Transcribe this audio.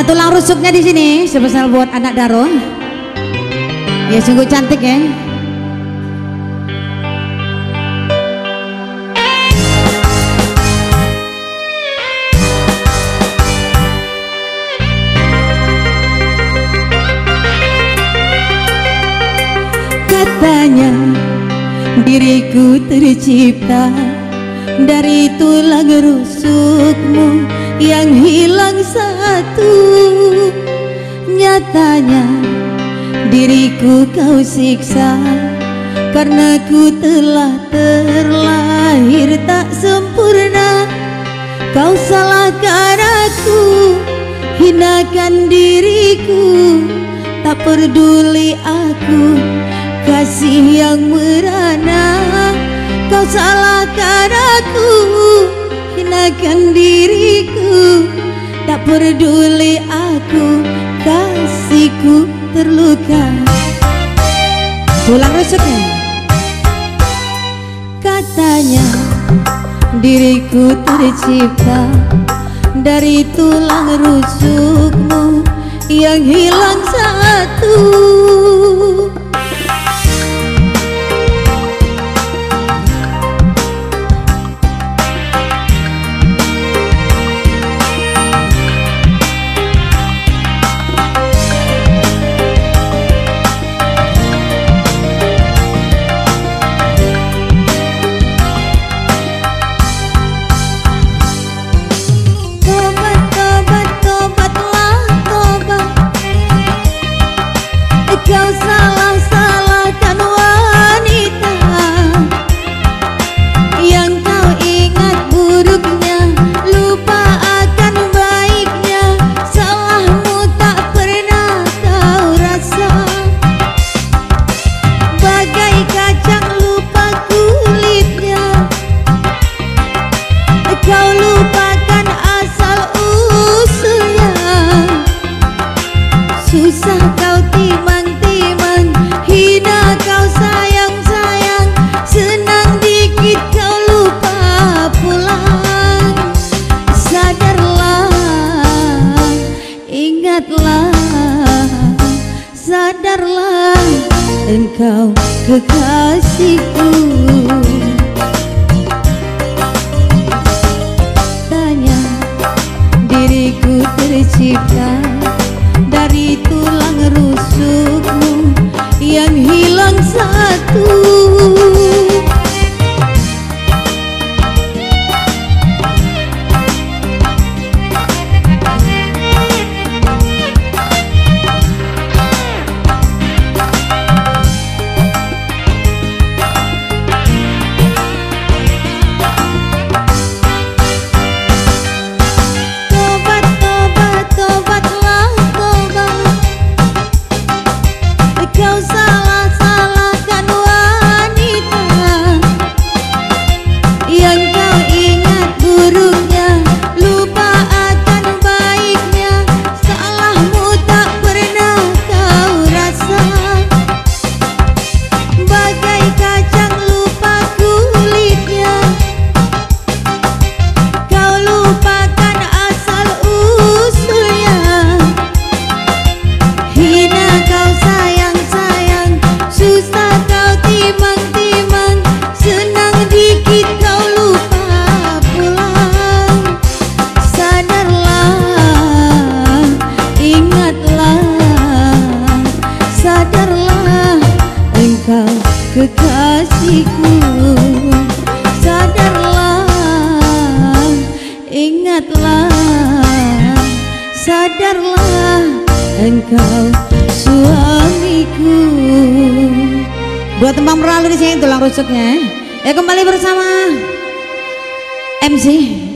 tulang rusuknya di sini spesial buat anak Daro. Ya sungguh cantik ya. Katanya diriku tercipta dari tulang rusukmu yang hilang satu. Nyatanya diriku kau siksa karena ku telah terlahir tak sempurna. Kau salahkan aku, hinakan diriku, tak peduli aku kasih yang merana. Kau salahkan aku, hinakan diriku, tak peduli aku kasihku terluka. Tulang rusuknya. Katanya diriku tercipta dari tulang rusukmu yang hilang satu. Kau salah-salahkan wanita yang kau ingat buruknya, lupa akan baiknya. Salahmu tak pernah kau rasa, bagai kacang lupa kulitnya. Kau lupakan asal usulnya, susah kau timang, hina kau sayang-sayang, senang dikit kau lupa pulang. Sadarlah, ingatlah, sadarlah, engkau kekasihku. Tanya diriku tercipta dari tulang rusukmu yang hilang satu. Kau salah-salahkan wanita yang kau ingat buruknya, lupa akan baiknya. Salahmu tak pernah kau rasa, bagai kacang lupa kulitnya. Kau lupakan asal usulnya, hina kau sayang, susah kau timang-timang, senang dikit kau lupa pulang. Sadarlah, ingatlah, sadarlah, engkau kekasihku. Sadarlah, ingatlah, sadarlah, engkau suamiku. Buat tembang meralu di sini tulang rusuknya. Ya kembali bersama MC